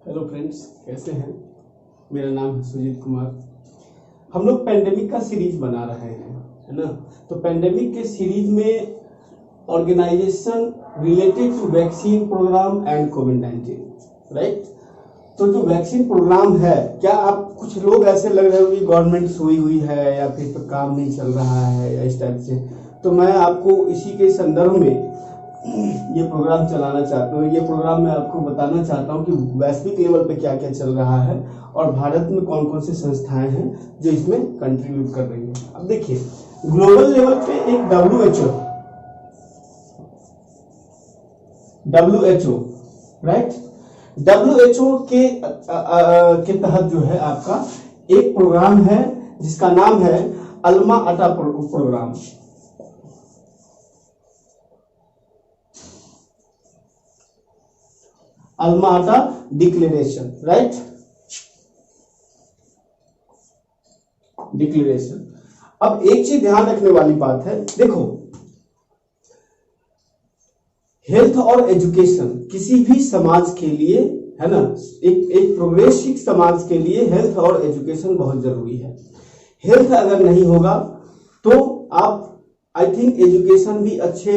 Hello friends, कैसे हैं। मेरा नाम है सुजीत कुमार। हम लोग पेंडेमिक का सीरीज बना रहे हैं, है ना। तो पेंडेमिक के सीरीज में organization related to vaccine program and कोविड-19, राइट। तो जो वैक्सीन प्रोग्राम है, क्या आप कुछ लोग ऐसे लग रहे हो कि गवर्नमेंट सोई हुई है या फिर तो काम नहीं चल रहा है या इस टाइप से, तो मैं आपको इसी के संदर्भ में ये प्रोग्राम चलाना चाहता हूँ। ये प्रोग्राम मैं आपको बताना चाहता हूँ कि वैश्विक लेवल पे क्या क्या चल रहा है और भारत में कौन कौन सी संस्थाएं हैं जो इसमें कंट्रीब्यूट कर रही हैं। अब देखिए, ग्लोबल लेवल पे एक WHO, राइट। WHO के तहत जो है आपका एक प्रोग्राम है जिसका नाम है अल्मा आटा प्रोग्राम। अल्मा आटा डिक्लेरेशन, राइट, डिक्लेरेशन। अब एक चीज ध्यान रखने वाली बात है, देखो, हेल्थ और एजुकेशन किसी भी समाज के लिए, है ना, एक प्रोग्रेसिव समाज के लिए हेल्थ और एजुकेशन बहुत जरूरी है। हेल्थ अगर नहीं होगा तो आप आई थिंक एजुकेशन भी अच्छे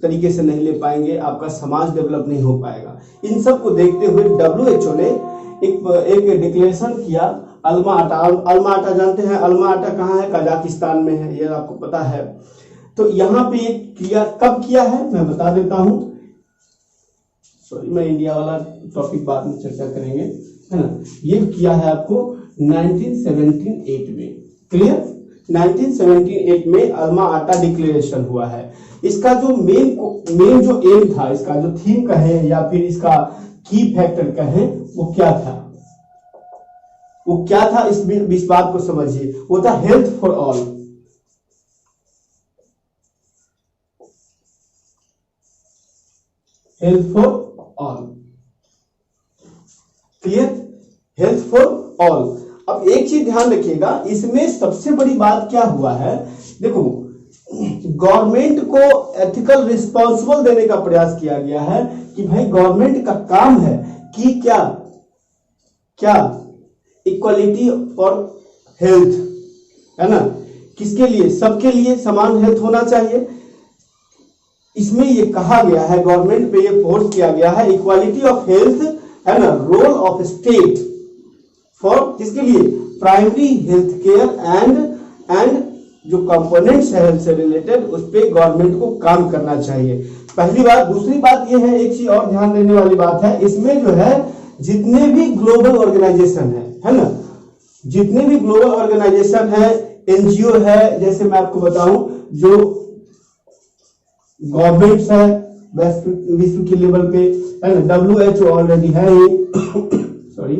तरीके से नहीं ले पाएंगे, आपका समाज डेवलप नहीं हो पाएगा। इन सब को देखते हुए WHO ने एक डिक्लेरेशन किया, अल्मा आटा। अल्मा आटा जानते हैं, अल्मा आटा कहाँ है? कजाकिस्तान में है, ये आपको पता है। तो यहाँ पे ये किया, कब किया है मैं बता देता हूँ। सॉरी, मैं इंडिया वाला टॉपिक बाद में चर्चा करेंगे, है ना। ये किया है आपको 1978 में, क्लियर। 1978 में अल्मा आटा डिक्लेरेशन हुआ है। इसका जो मेन जो एम था, इसका जो थीम कहे या फिर इसका की फैक्टर कहे, वो क्या था? वो क्या था, इस बात को समझिए। वो था health for all. Health for all, clear, health for all. अब एक चीज ध्यान रखिएगा, इसमें सबसे बड़ी बात क्या हुआ है, देखो, गवर्नमेंट को एथिकल रिस्पॉन्सिबल देने का प्रयास किया गया है कि भाई गवर्नमेंट का काम है कि क्या क्या इक्वालिटी फॉर हेल्थ, है ना। किसके लिए? सबके लिए समान हेल्थ होना चाहिए। इसमें ये कहा गया है, गवर्नमेंट पे ये फोर्स किया गया है, इक्वालिटी ऑफ हेल्थ, है ना, रोल ऑफ स्टेट फॉर किसके लिए? प्राइमरी हेल्थ केयर एंड जो कंपोनेंट्स है हेल्थ से रिलेटेड, उस पे गवर्नमेंट को काम करना चाहिए। पहली बात। दूसरी बात ये है, एक चीज और ध्यान देने वाली बात है, इसमें जो है जितने भी ग्लोबल ऑर्गेनाइजेशन है ना, जितने भी ग्लोबल ऑर्गेनाइजेशन है, NGO है, जैसे मैं आपको बताऊं, जो गवर्नमेंट्स है विश्व के लेवल पे, है ना, WHO ऑलरेडी है ही सॉरी,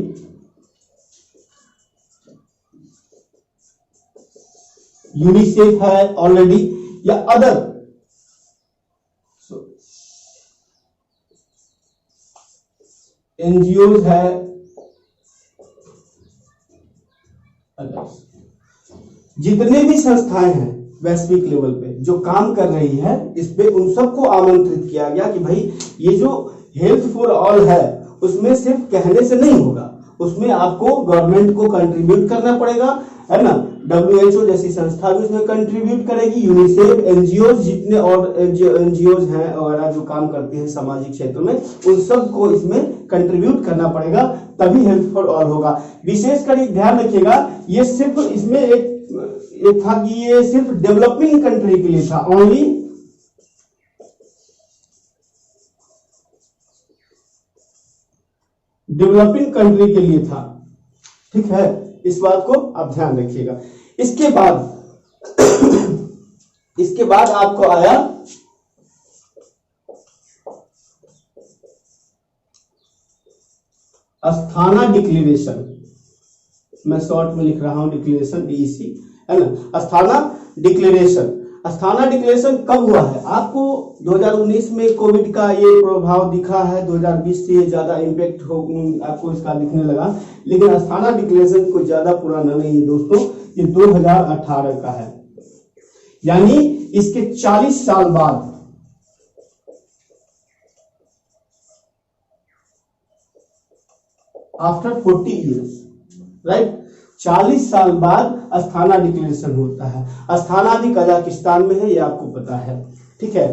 यूनिसेफ है ऑलरेडी, या अदर NGOs है, अदर्स, जितने भी संस्थाएं हैं वैश्विक लेवल पे जो काम कर रही है, इस पे उन सबको आमंत्रित किया गया कि भाई ये जो हेल्थ फॉर ऑल है, उसमें सिर्फ कहने से नहीं होगा, उसमें आपको गवर्नमेंट को कंट्रीब्यूट करना पड़ेगा, है ना। WHO जैसी संस्था भी उसमें कंट्रीब्यूट करेगी, यूनिसेफ, NGOs, जितने और NGOs हैं वगैरह जो काम करते हैं सामाजिक क्षेत्र में, उन सबको इसमें कंट्रीब्यूट करना पड़ेगा, तभी हेल्थ फॉर ऑल होगा। विशेषकर ध्यान रखिएगा, ये सिर्फ इसमें एक था कि ये सिर्फ डेवलपिंग कंट्री के लिए था, ओनली डेवलपिंग कंट्री के लिए था, ठीक है। इस बात को आप ध्यान रखिएगा। इसके बाद आपको आया अस्थाना डिक्लेरेशन। मैं शॉर्ट में लिख रहा हूं डिक्लेरेशन, DEC, है ना। अस्थाना डिक्लेरेशन। अस्थाना डिक्लेरेशन कब हुआ है? आपको 2019 में कोविड का ये प्रभाव दिखा है, 2020 से ये ज्यादा इम्पैक्ट हो आपको इसका दिखने लगा, लेकिन अस्थाना डिक्लेरेशन कोई ज्यादा पुराना नहीं है दोस्तों, ये 2018 का है, यानी इसके 40 साल बाद आफ्टर 40 ईयर्स, राइट। 40 साल बाद अस्थाना डिक्लेरेशन होता है। अस्थाना भी कजाकिस्तान में है, ये आपको पता है, ठीक है।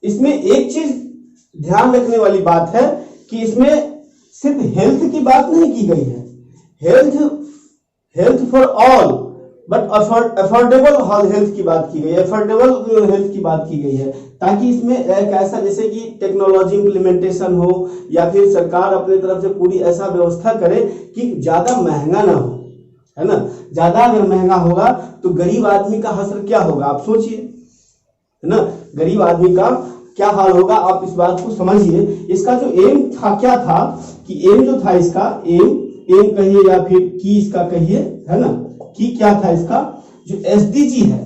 इसमें एक चीज ध्यान रखने वाली बात है कि इसमें सिर्फ हेल्थ की बात नहीं की गई है, health for all, but affordable health की बात की गई है, अफोर्डेबल हेल्थ की बात की गई है, ताकि इसमें एक ऐसा जैसे कि टेक्नोलॉजी इंप्लीमेंटेशन हो या फिर सरकार अपने तरफ से पूरी ऐसा व्यवस्था करे कि ज्यादा महंगा ना हो, है ना। ज्यादा अगर महंगा होगा तो गरीब आदमी का हश्र क्या होगा, आप सोचिए, है ना। गरीब आदमी का क्या हाल होगा, आप इस बात को समझिए। इसका जो एम था, क्या था कि एम जो था इसका, एम कहिए या फिर की इसका कहिए, है ना, कि क्या था इसका जो एसडीजी है,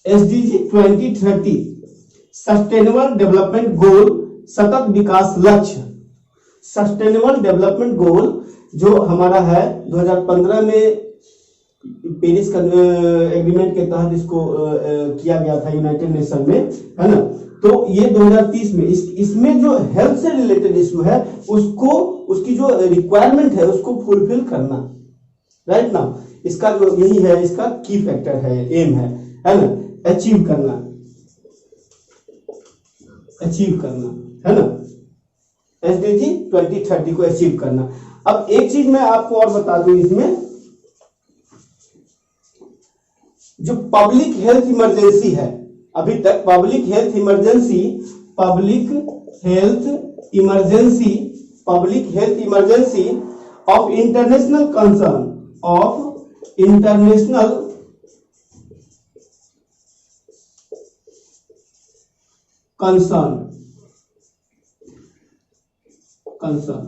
एसडीजी 2030 सस्टेनेबल डेवलपमेंट गोल, सतत विकास लक्ष्य, सस्टेनेबल डेवलपमेंट गोल जो हमारा है 2015 में पेरिस एग्रीमेंट के तहत इसको किया गया था यूनाइटेड नेशन में, है ना। तो ये 2030 में इसमें जो हेल्थ से रिलेटेड इशू है उसको, उसकी जो रिक्वायरमेंट है उसको फुलफिल करना, राइट ना। इसका जो यही है, इसका की फैक्टर है, एम है ना, अचीव करना, है ना, एसडीजी 2030 को अचीव करना। अब एक चीज मैं आपको और बता दूं, इसमें जो पब्लिक हेल्थ इमरजेंसी है, अभी तक public health emergency of international concern,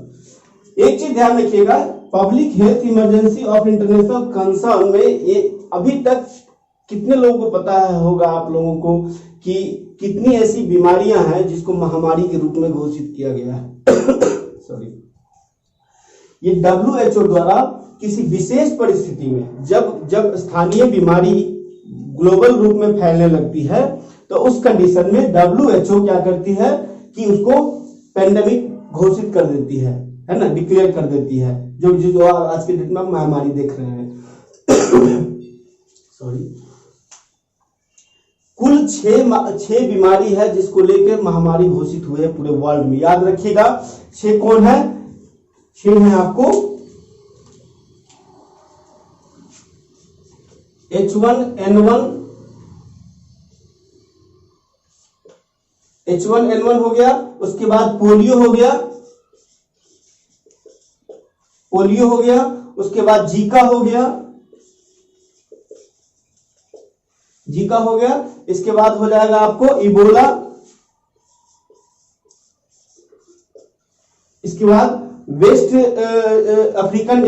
एक चीज ध्यान रखिएगा, public health emergency of international concern में ये अभी तक कितने लोगों को पता है होगा आप लोगों को कि कितनी ऐसी बीमारियां हैं जिसको महामारी के रूप में घोषित किया गया है। सॉरी, ये WHO द्वारा किसी विशेष परिस्थिति में जब स्थानीय बीमारी ग्लोबल रूप में फैलने लगती है तो उस कंडीशन में WHO क्या करती है कि उसको पेंडेमिक घोषित कर देती है ना, डिक्लेयर कर देती है, जो आज के डेट में महामारी देख रहे हैं। सॉरी, कुल 6 बीमारी है जिसको लेकर महामारी घोषित हुए है पूरे वर्ल्ड में। याद रखिएगा 6 कौन है, 6 है आपको H1N1 हो गया, उसके बाद पोलियो हो गया, उसके बाद जीका हो गया, इसके बाद हो जाएगा आपको इबोला, इसके बाद वेस्ट अफ्रीकन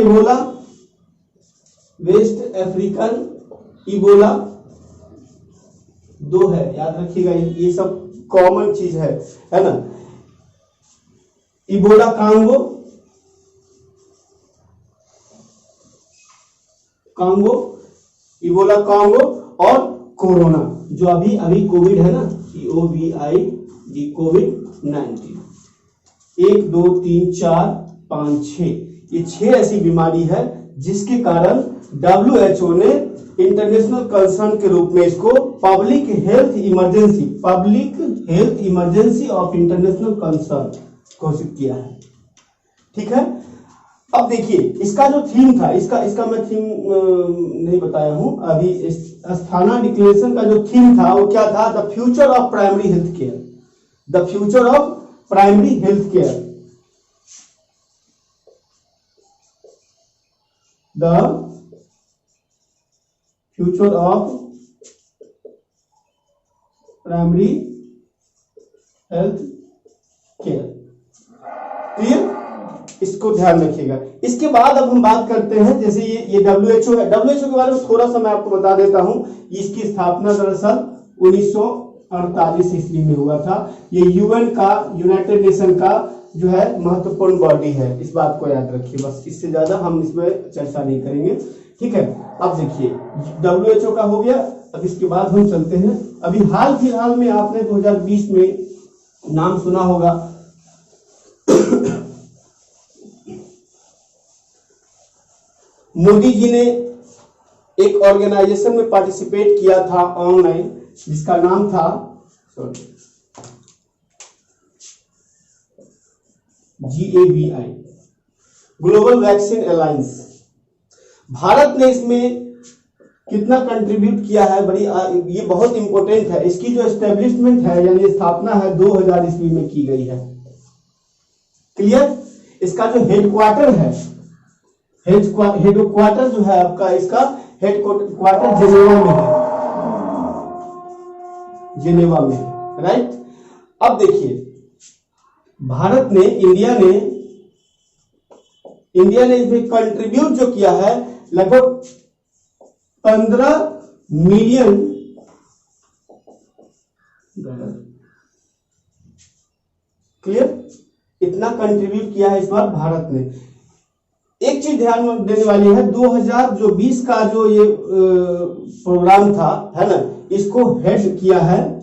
इबोला 2 है, याद रखिएगा, ये सब कॉमन चीज है ना। इबोला कांगो और कोरोना जो अभी कोविड है ना, COVID, कोविड-19। 1 2 3 4 5 6 ये 6 ऐसी बीमारी है जिसके कारण WHO ने इंटरनेशनल कंसर्न के रूप में इसको public health emergency of international concern घोषित किया है। ठीक है, अब देखिए इसका जो थीम था, इसका मैं थीम नहीं बताया हूं अभी। इस अस्थाना डिक्लेरेशन का जो थीम था वो क्या था, the future of primary health care, the future of primary health care, the future of primary health care. Clear, इसको ध्यान रखिएगा। इसके बाद अब हम बात करते हैं, जैसे ये WHO है, WHO के बारे में थोड़ा सा मैं आपको बता देता हूं। इसकी स्थापना दरअसल 1948 ईस्वी में हुआ था। ये यूनाइटेड नेशन का जो है महत्वपूर्ण बॉडी है, इस बात को याद रखिए, बस इससे ज्यादा हम इसमें चर्चा नहीं करेंगे। ठीक है, अब देखिए WHO का हो गया। अब इसके बाद हम चलते हैं, अभी हाल फिलहाल में आपने 2020 में नाम सुना होगा। मोदी जी ने एक ऑर्गेनाइजेशन में पार्टिसिपेट किया था ऑनलाइन, जिसका नाम था GAVI, global vaccine alliance. Bharat ने इसमें कितना कंट्रीब्यूट किया है, बड़ी ये बहुत इंपॉर्टेंट है। इसकी जो एस्टेब्लिशमेंट है यानी स्थापना है 2000 ईस्वी में की गई है। क्लियर? इसका जो हेडक्वार्टर है, हेडक्वार्टर जो है आपका, इसका हेडक्वार्टर जेनेवा में है, जेनेवा में है, राइट। अब देखिए, भारत ने, इंडिया ने इसमें कंट्रीब्यूट जो किया है लगभग 15 मिलियन डॉलर। क्लियर? इतना कंट्रीब्यूट किया है इस बार भारत ने। एक चीज ध्यान देने वाली है, 2020 का जो ये प्रोग्राम था, है ना, इसको हेड किया है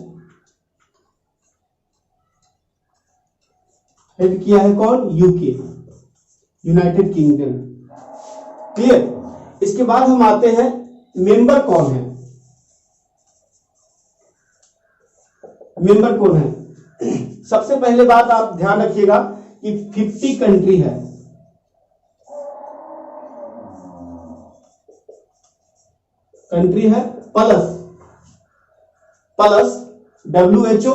कौन? UK, United kingdom. क्लियर? इसके बाद हम आते हैं, मेंबर कौन है? मेंबर कौन है? सबसे पहले बात आप ध्यान रखिएगा कि 50 कंट्री है। कंट्री है प्लस WHO,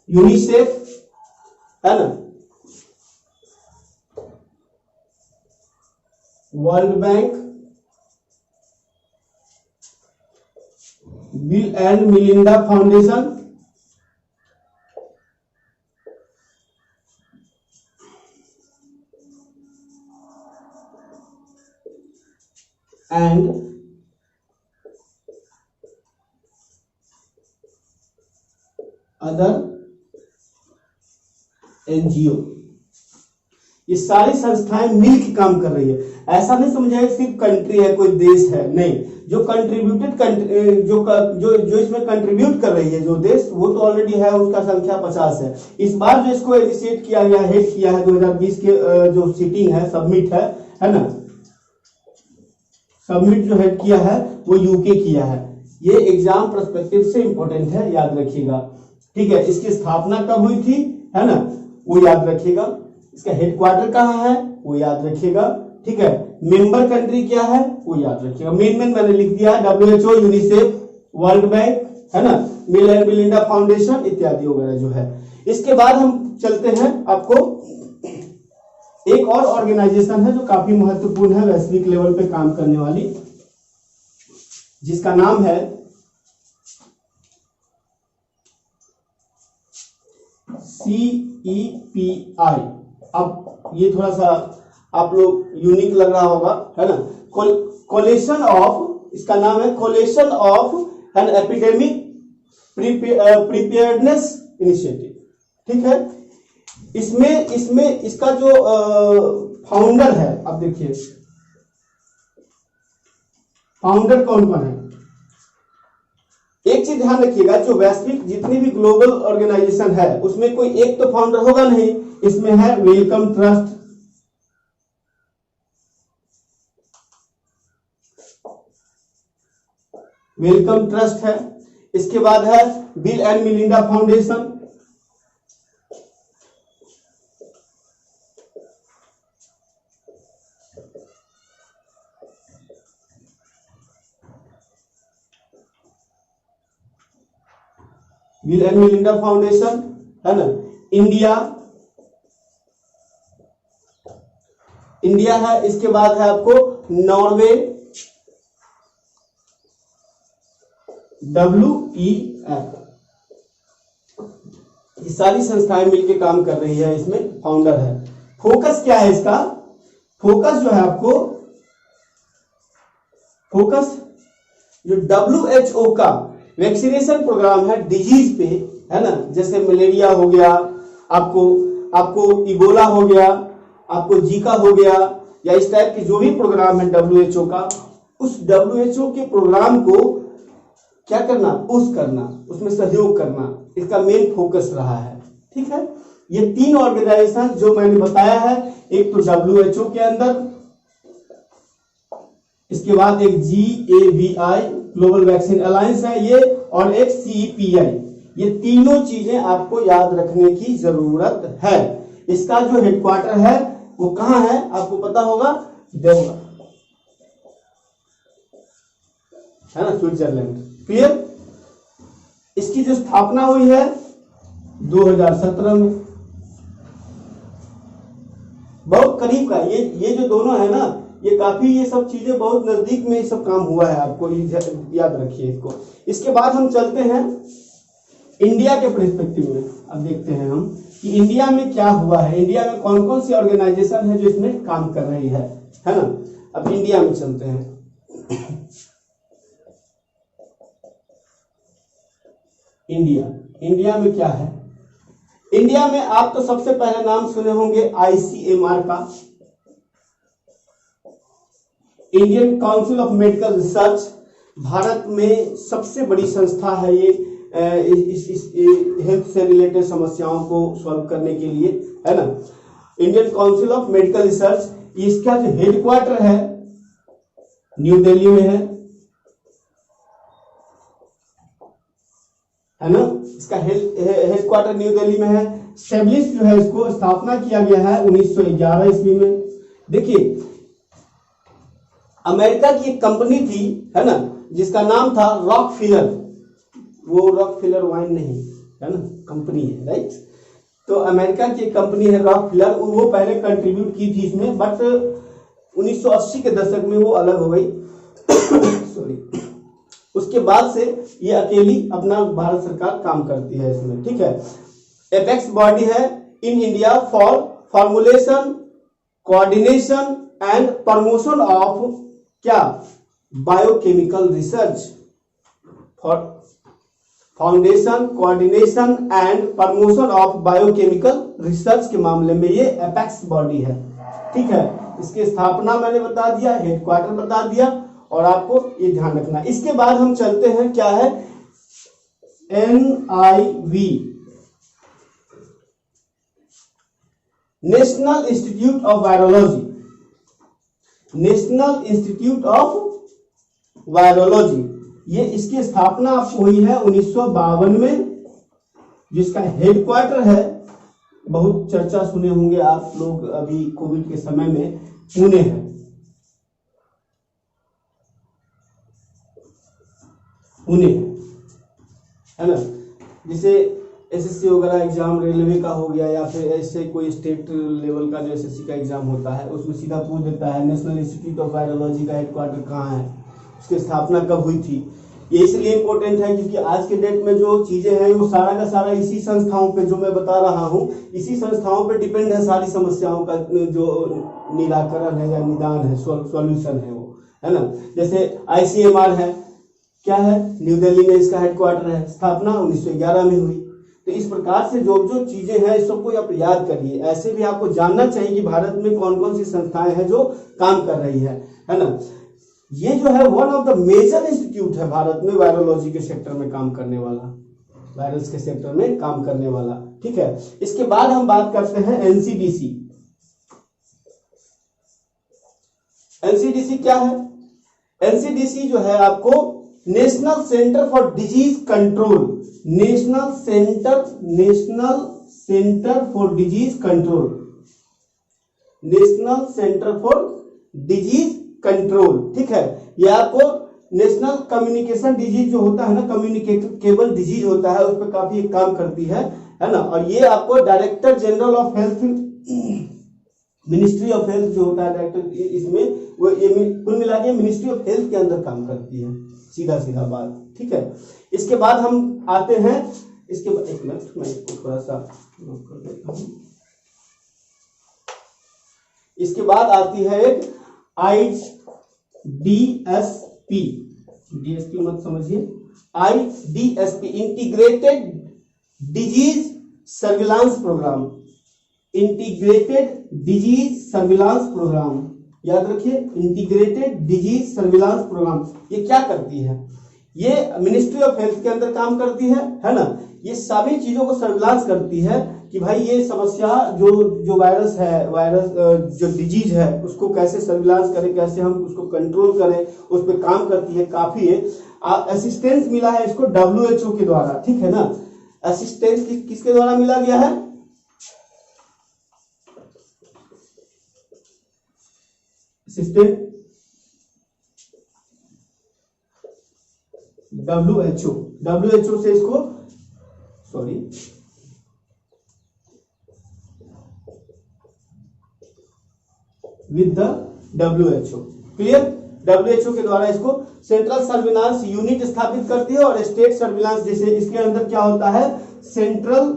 यूनिसेफ, है ना, world bank, bill and Melinda foundation, and other NGO। ये सारी संस्थाएं मिलकर काम कर रही है। ऐसा नहीं समझाए सिर्फ कंट्री है, कोई देश है, नहीं। जो कंट्रीब्यूटेड जो इसमें कंट्रीब्यूट कर रही है जो देश, वो तो ऑलरेडी है, उसका संख्या 50 है। इस बार जो इसको इनिशिएट किया गया, हेड किया है 2020 के जो सीटिंग है, सबमिट है ना, सबमिट जो हेड किया है वो यूके किया है। ये एग्जाम पर्सपेक्टिव से इंपॉर्टेंट है, याद रखिएगा। ठीक है? इसकी स्थापना कब हुई थी, है ना, वो याद रखिएगा। इसका हेडक्वार्टर कहाँ है वो याद रखिएगा। ठीक है? मेंबर कंट्री क्या है वो याद रखिएगा। मेन मैंने लिख दिया है, WHO, यूनिसेफ, वर्ल्ड बैंक, है ना, बिल एंड मिलिंडा फाउंडेशन इत्यादि वगैरह जो है। इसके बाद हम चलते हैं, आपको एक और ऑर्गेनाइजेशन है जो काफी महत्वपूर्ण है, वैश्विक लेवल पे काम करने वाली, जिसका नाम है CEPI। अब ये थोड़ा सा आप लोग यूनिक लग रहा होगा, है ना, कोलेशन ऑफ, इसका नाम है coalition of an epidemic preparedness initiative. ठीक है? इसमें इसका जो फाउंडर है, अब देखिए फाउंडर कौन कौन है। एक चीज ध्यान रखिएगा, जो वैश्विक जितनी भी ग्लोबल ऑर्गेनाइजेशन है उसमें कोई एक तो फाउंडर होगा नहीं। इसमें है वेलकम ट्रस्ट, है। इसके बाद है bill and Melinda foundation, bill and Melinda foundation, है ना। इंडिया है। इसके बाद है आपको नॉर्वे, WEF। ये सारी संस्थाएं मिलकर काम कर रही है, इसमें फाउंडर है। फोकस क्या है इसका? फोकस जो है आपको, फोकस जो WHO का वैक्सीनेशन प्रोग्राम है डिजीज पे, है ना, जैसे मलेरिया हो गया, आपको इबोला हो गया, आपको जीका हो गया, या इस टाइप के जो भी प्रोग्राम है WHO का, उस WHO के प्रोग्राम को क्या करना, पुश करना, उसमें सहयोग करना, इसका मेन फोकस रहा है। ठीक है, ये 3 ऑर्गेनाइजेशन जो मैंने बताया है, एक तो WHO के अंदर, इसके बाद एक GAVI ग्लोबल वैक्सीन अलायंस है ये, और एक CEPI। ये तीनों चीजें आपको याद रखने की जरूरत है। इसका जो हेडक्वार्टर है वो कहां है आपको पता होगा, देवघर है ना, स्विट्जरलैंड। क्लियर। इसकी जो स्थापना हुई है 2017 में, बहुत करीब का। ये जो दोनों है ना, ये काफी, ये सब चीजें बहुत नजदीक में ये सब काम हुआ है, आपको याद रखिए इसको। इसके बाद हम चलते हैं इंडिया के पर्सपेक्टिव में। अब देखते हैं हम कि इंडिया में क्या हुआ है, इंडिया में कौन कौन सी ऑर्गेनाइजेशन है जो इसमें काम कर रही है ना। अब इंडिया में चलते हैं। इंडिया में क्या है, इंडिया में आप तो सबसे पहले नाम सुने होंगे ICMR का, Indian council of medical research. Bharat में सबसे बड़ी संस्था है ये, इस हेल्थ से रिलेटेड समस्याओं को सॉल्व करने के लिए, है ना। Indian council of medical research, इसका जो हेडक्वार्टर है न्यू दिल्ली में है ना। इसका हेडक्वार्टर न्यू दिल्ली में है। स्टेब्लिश जो है, इसको स्थापना किया गया है 1911 ईस्वी में। देखिए, अमेरिका की एक कंपनी थी, है ना, जिसका नाम था रॉकफिलर। वो रॉकफिलर वाइन नहीं है ना, कंपनी है, राइट। तो अमेरिका की एक कंपनी है रॉकफिलर, वो पहले कंट्रीब्यूट की थी इसमें, बट 1980 के दशक में वो अलग हो गई। सॉरी। उसके बाद से ये अकेली अपना भारत सरकार काम करती है इसमें। ठीक है, एपेक्स बॉडी है in India for formulation, coordination and promotion of क्या, biochemical research. For foundation, coordination and promotion of biochemical research के मामले में ये एपेक्स बॉडी है। ठीक है, इसकी स्थापना मैंने बता दिया, हेडक्वार्टर बता दिया, और आपको ये ध्यान रखना। इसके बाद हम चलते हैं, क्या है, NIV, national institute of virology. National institute of virology, ये इसकी स्थापना आपको हुई है 1952 में, जिसका हेडक्वार्टर है, बहुत चर्चा सुने होंगे आप लोग अभी कोविड के समय में, पुणे है। पुणे है ना। जैसे SSC वगैरह एग्जाम रेलवे का हो गया, या फिर ऐसे कोई स्टेट लेवल का जो SSC का एग्जाम होता है, उसमें सीधा पूछ देता है नेशनल इंस्टीट्यूट ऑफ वायरोलॉजी का हेडक्वार्टर कहाँ है, उसकी स्थापना कब हुई थी। ये इसलिए इम्पोर्टेंट है क्योंकि आज के डेट में जो चीजें हैं वो सारा का सारा इसी संस्थाओं पे, जो मैं बता रहा हूँ, इसी संस्थाओं पे डिपेंड है। सारी समस्याओं का जो निराकरण है या निदान है, सॉल्यूशन है वो, है ना। जैसे ICMR है, क्या है, न्यू दिल्ली में इसका हेडक्वार्टर है, स्थापना 1911 में हुई। तो इस प्रकार से जो जो चीजें हैं इस सबको आप याद करिए। ऐसे भी आपको जानना चाहिए कि भारत में कौन कौन सी संस्थाएं हैं जो काम कर रही है ना। ये जो है one of the major institute है भारत में वायरोलॉजी के सेक्टर में काम करने वाला, वायरस के सेक्टर में काम करने वाला। ठीक है, इसके बाद हम बात करते हैं NCDC। NCDC क्या है, NCDC जो है आपको national centre for disease control, national centre for disease control, national centre for disease control. ठीक है, ये आपको नेशनल कम्युनिकेशन डिजीज जो होता है ना, कम्युनिकेबल डिजीज होता है, उस पर काफी काम करती है ना। और ये आपको director general of health, ministry of health जो होता है डायरेक्टर, इसमें वो ये कुल मिला के मिनिस्ट्री ऑफ हेल्थ के अंदर काम करती है, सीधा सीधा बात। ठीक है, इसके बाद हम आते हैं, इसके बाद एक मिनट मैं इसको थोड़ा सा नोट कर देता हूं। इसके बाद आती है एक IDSP, DSP मत समझिए, IDSP integrated disease surveillance program, integrated disease surveillance program, याद रखिए, इंटीग्रेटेड डिजीज सर्विलांस प्रोग्राम। ये क्या करती है, ये मिनिस्ट्री ऑफ हेल्थ के अंदर काम करती है ना। ये सभी चीजों को सर्विलांस करती है कि भाई ये समस्या जो वायरस है, जो डिजीज है, उसको कैसे सर्विलांस करें, कैसे हम उसको कंट्रोल करें, उस पर काम करती है। काफी असिस्टेंस मिला है इसको WHO के द्वारा, ठीक है ना। असिस्टेंस किसके द्वारा मिला गया है? असिस्टेंट WHO से इसको with the WHO, clear. WHO के द्वारा इसको सेंट्रल सर्विलांस यूनिट स्थापित करती है और स्टेट सर्विलांस, जैसे इसके अंदर क्या होता है, सेंट्रल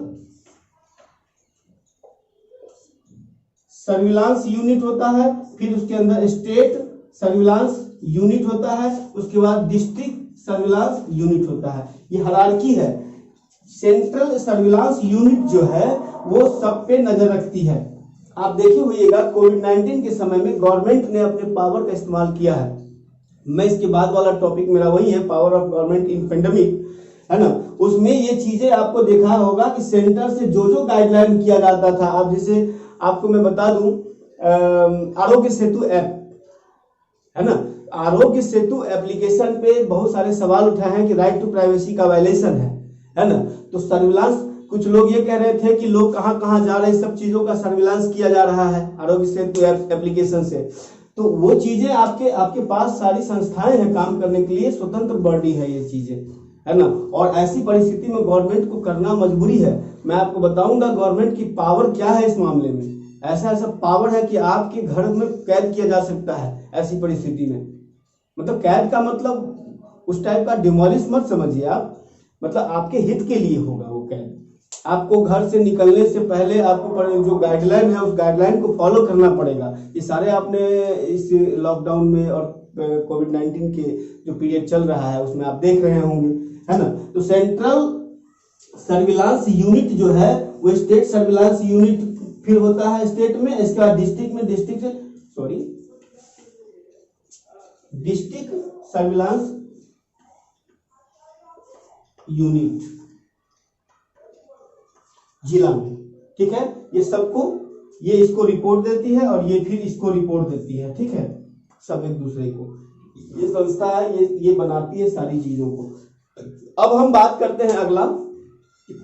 सर्विलांस यूनिट होता है, फिर उसके अंदर स्टेट सर्विलांस यूनिट होता है, उसके बाद डिस्ट्रिक्ट सर्विलांस यूनिट होता है। ये हायरार्की है। सेंट्रल सर्विलांस यूनिट जो है वो सब पे नजर रखती है। आप देखे होइएगा कोविड-19 के समय में गवर्नमेंट ने अपने पावर का इस्तेमाल किया है। मैं इसके बाद वाला टॉपिक मेरा वही है, power of government in pandemic, है ना। उसमें ये चीजें आपको देखा होगा कि सेंटर से जो गाइडलाइन किया जाता था, अब जैसे आपको मैं बता दूं आरोग्य सेतु ऐप, है ना। आरोग्य सेतु एप्लीकेशन पे बहुत सारे सवाल उठाए हैं कि राइट टू प्राइवेसी का वायलेशन है ना। तो सर्विलांस, कुछ लोग ये कह रहे थे कि लोग कहां कहां जा रहे हैं, सब चीजों का सर्विलांस किया जा रहा है आरोग्य सेतु एप्लीकेशन से। तो वो चीजें आपके पास सारी संस्थाएं हैं काम करने के लिए, स्वतंत्र बॉडी है ये चीजें, है ना। और ऐसी परिस्थिति में गवर्नमेंट को करना मजबूरी है। मैं आपको बताऊंगा गवर्नमेंट की पावर क्या है इस मामले में। ऐसा पावर है कि आपके घर में कैद किया जा सकता है ऐसी परिस्थिति में। मतलब कैद का मतलब उस टाइप का डिमोलिश मत समझिए आप, मतलब आपके हित के लिए होगा वो कैद। आपको घर से निकलने से पहले आपको जो गाइडलाइन है उस गाइडलाइन को फॉलो करना पड़ेगा। ये सारे आपने इस लॉकडाउन में और कोविड-19 के जो पीरियड चल रहा है उसमें आप देख रहे होंगे, है ना। तो सेंट्रल सर्विलांस यूनिट जो है वो स्टेट सर्विलांस यूनिट फिर होता है स्टेट में, इसके बाद डिस्ट्रिक्ट में डिस्ट्रिक्ट सर्विलांस यूनिट जिला में, ठीक है। ये सबको, ये इसको रिपोर्ट देती है और ये फिर इसको रिपोर्ट देती है, ठीक है। सब एक दूसरे को, ये संस्था है, ये बनाती है सारी चीजों को। अब हम बात करते हैं अगला,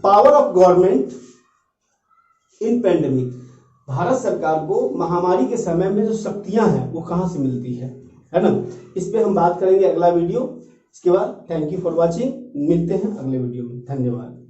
power of government in pandemic. Bharat सरकार को महामारी के समय में जो शक्तियां हैं वो कहां से मिलती है ना। इस पे हम बात करेंगे अगला वीडियो। इसके बाद थैंक यू फॉर वॉचिंग, मिलते हैं अगले वीडियो में, धन्यवाद।